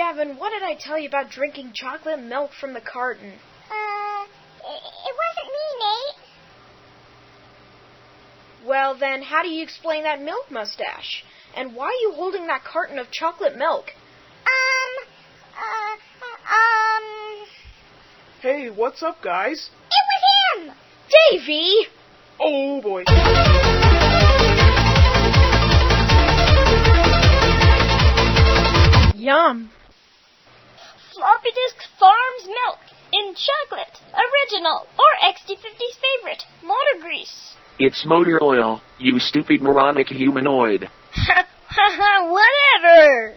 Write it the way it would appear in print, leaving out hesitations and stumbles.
Gavin, what did I tell you about drinking chocolate milk from the carton? It wasn't me, Nate. Well, then, how do you explain that milk mustache? And why are you holding that carton of chocolate milk? Hey, what's up, guys? It was him! Davy! Oh, boy. Yum. Floppy Disk Farms milk in chocolate, original, or XD50's favorite, motor grease. It's motor oil, you stupid moronic humanoid. Whatever!